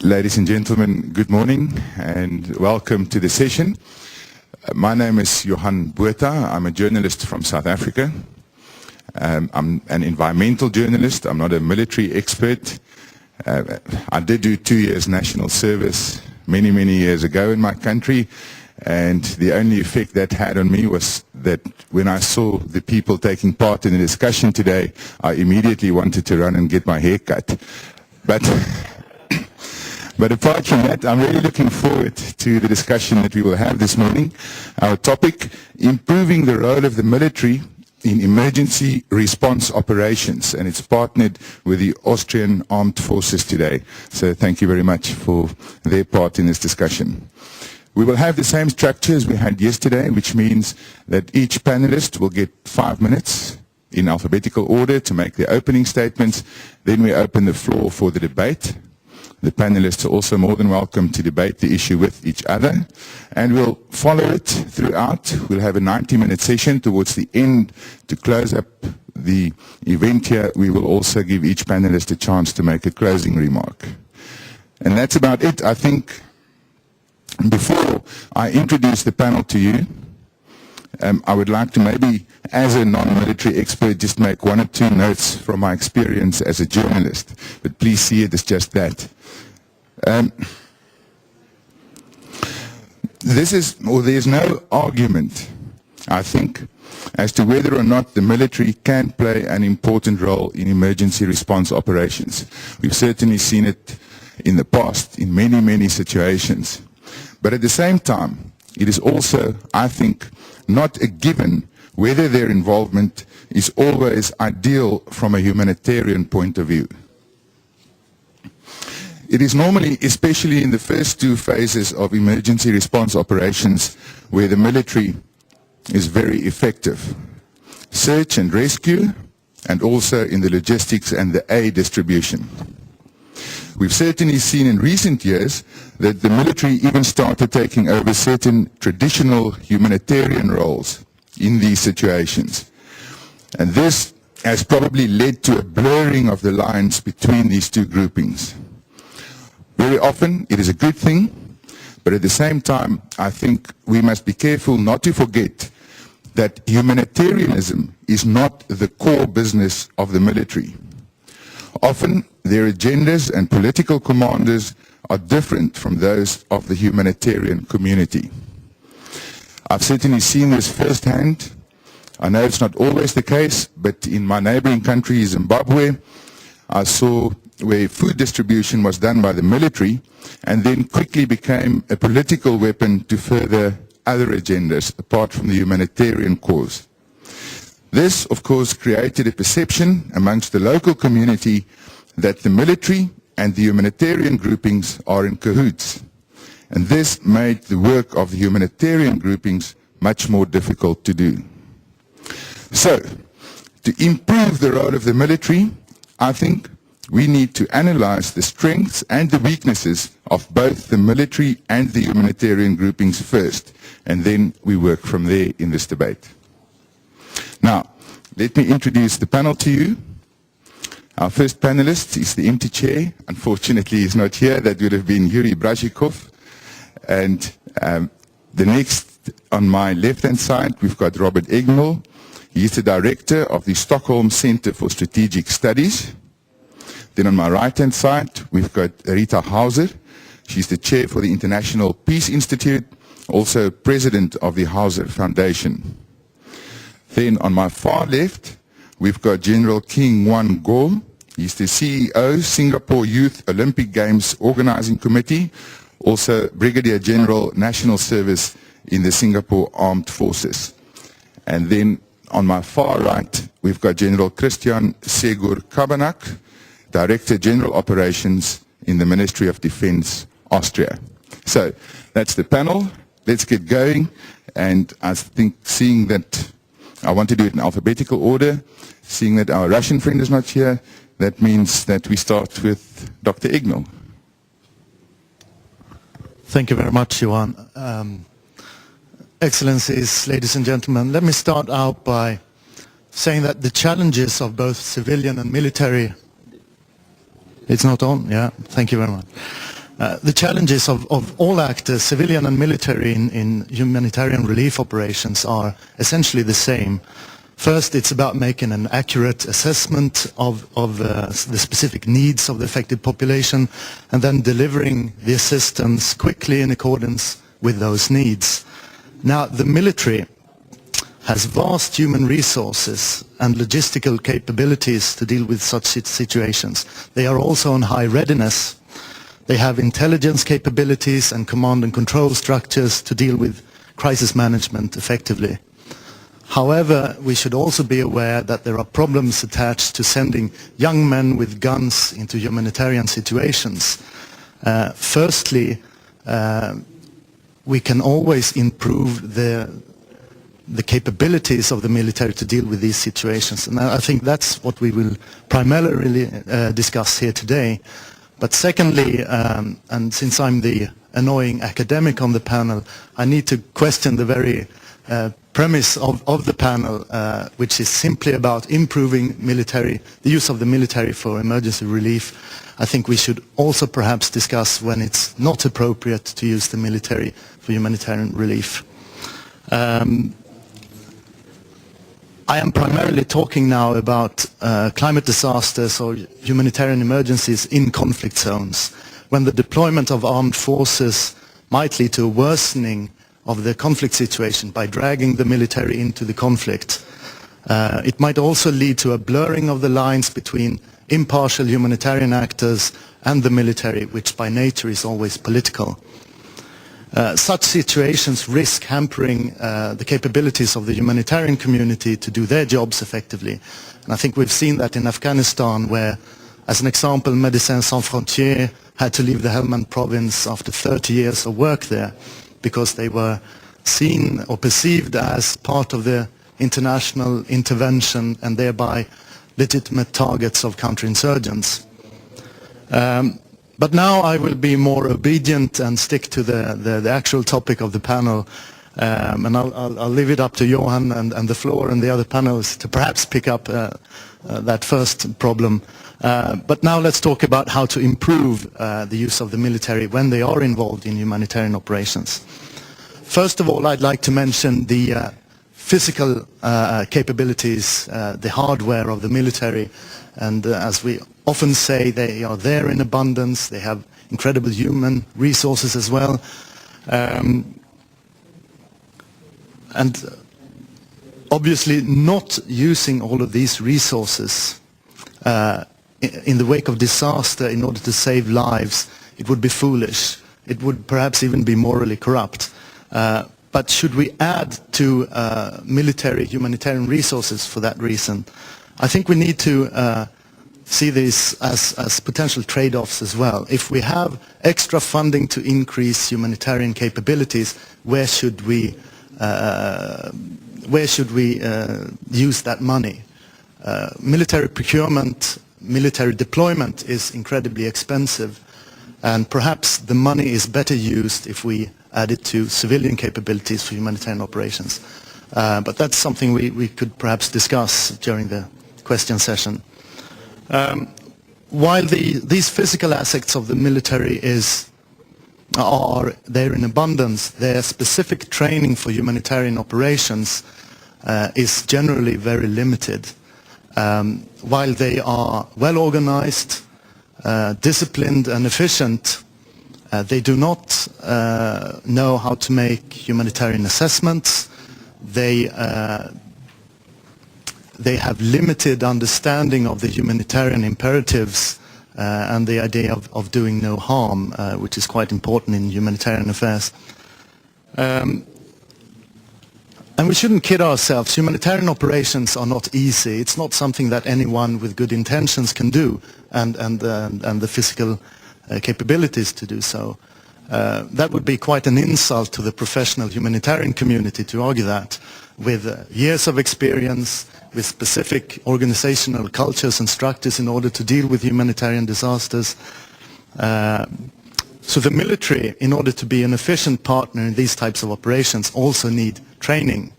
Ladies and gentlemen, good morning and welcome to the session. My name is Johan Botha. I'm a journalist from South Africa. I'm an environmental journalist. I'm not a military expert. I did do 2 years national service many years ago in my country, and the only effect that had on me was that when I saw the people taking part in the discussion today, I immediately wanted to run and get my hair cut. But apart from that, I'm really looking forward to the discussion that we will have this morning. Our topic, improving the role of the military in emergency response operations, and it's partnered with the Austrian Armed Forces today. So thank you very much for their part in this discussion. We will have the same structure as we had yesterday, which means that each panelist will get 5 minutes in alphabetical order to make their opening statements. Then we open the floor for the debate. The panelists are also more than welcome to debate the issue with each other, and we'll follow it throughout. We'll have a 90-minute session towards the end to close up the event here. We will also give each panelist a chance to make a closing remark. And that's about it. I think before I introduce the panel to you, I would like to maybe, as a non-military expert, just make 1 or 2 notes from my experience as a journalist. But please see it as just that. There's no argument, I think, as to whether or not the military can play an important role in emergency response operations. We've certainly seen it in the past in many situations. But at the same time, it is also, I think, not a given whether their involvement is always ideal from a humanitarian point of view. It is normally, especially in the first 2 phases of emergency response operations, where the military is very effective. Search and rescue, and also in the logistics and the aid distribution. We've certainly seen in recent years that the military even started taking over certain traditional humanitarian roles in these situations. And this has probably led to a blurring of the lines between these 2 groupings. Very often it is a good thing, but at the same time I think we must be careful not to forget that humanitarianism is not the core business of the military. Often their agendas and political commanders are different from those of the humanitarian community. I've certainly seen this firsthand. I know it's not always the case, but in my neighboring country, Zimbabwe, I saw where food distribution was done by the military and then quickly became a political weapon to further other agendas apart from the humanitarian cause. This, of course, created a perception amongst the local community that the military and the humanitarian groupings are in cahoots. And this made the work of the humanitarian groupings much more difficult to do. So, to improve the role of the military, I think we need to analyze the strengths and the weaknesses of both the military and the humanitarian groupings first, and then we work from there in this debate. Now, let me introduce the panel to you. Our first panelist is the empty chair. Unfortunately, he's not here. That would have been Yuri Brashikov. And the next, on my left-hand side, we've got Robert Egnell. He's the director of the Stockholm Center for Strategic Studies. Then on my right-hand side, we've got Rita Hauser. She's the chair for the International Peace Institute, also president of the Hauser Foundation. Then on my far left, we've got General Nguan. He's the CEO, Singapore Youth Olympic Games Organising Committee, also Brigadier General National Service in the Singapore Armed Forces. And then on my far right, we've got General Christian Segur-Kabanak, Director General Operations in the Ministry of Defense, Austria. So that's the panel. Let's get going. And I think seeing that I want to do it in alphabetical order, seeing that our Russian friend is not here, that means that we start with Dr. Egnell. Thank you very much, Johan. Excellencies, ladies and gentlemen, let me start out by saying that the challenges of both civilian and military, it's not on, yeah, thank you very much. The challenges of all actors, civilian and military, in humanitarian relief operations are essentially the same. First, it's about making an accurate assessment of the specific needs of the affected population, and then delivering the assistance quickly in accordance with those needs. Now, the military has vast human resources and logistical capabilities to deal with such situations. They are also on high readiness. They have intelligence capabilities and command and control structures to deal with crisis management effectively. However, we should also be aware that there are problems attached to sending young men with guns into humanitarian situations. Firstly, we can always improve the capabilities of the military to deal with these situations. And I think that's what we will primarily discuss here today. But secondly, and since I'm the annoying academic on the panel, I need to question the very premise of the panel, which is simply about improving the use of the military for emergency relief. I think we should also perhaps discuss when it's not appropriate to use the military for humanitarian relief. I am primarily talking now about climate disasters or humanitarian emergencies in conflict zones, when the deployment of armed forces might lead to a worsening of the conflict situation by dragging the military into the conflict. It might also lead to a blurring of the lines between impartial humanitarian actors and the military, which by nature is always political. Such situations risk hampering the capabilities of the humanitarian community to do their jobs effectively. And I think we've seen that in Afghanistan, where, as an example, Médecins Sans Frontières had to leave the Helmand province after 30 years of work there, because they were seen or perceived as part of the international intervention and thereby legitimate targets of counterinsurgents. But now I will be more obedient and stick to the actual topic of the panel, and I'll leave it up to Johan and the floor and the other panelists to perhaps pick up that first problem. But now let's talk about how to improve the use of the military when they are involved in humanitarian operations. First of all, I'd like to mention the physical capabilities, the hardware of the military, and as we often say, they are there in abundance. They have incredible human resources as well. And obviously not using all of these resources in the wake of disaster in order to save lives, it would be foolish. It would perhaps even be morally corrupt. But should we add to military humanitarian resources for that reason? I think we need to see these as potential trade-offs as well. If we have extra funding to increase humanitarian capabilities, where should we use that money? Military procurement, military deployment is incredibly expensive, and perhaps the money is better used if we add it to civilian capabilities for humanitarian operations. But that's something we could perhaps discuss during the question session. While these physical assets of the military are there in abundance, their specific training for humanitarian operations is generally very limited. While they are well organized, disciplined and efficient, they do not know how to make humanitarian assessments. They have limited understanding of the humanitarian imperatives and the idea of doing no harm, which is quite important in humanitarian affairs. And we shouldn't kid ourselves. Humanitarian operations are not easy. It's not something that anyone with good intentions can do, and the physical capabilities to do so. That would be quite an insult to the professional humanitarian community to argue that, with years of experience, with specific organizational cultures and structures in order to deal with humanitarian disasters. So the military, in order to be an efficient partner in these types of operations, also need training.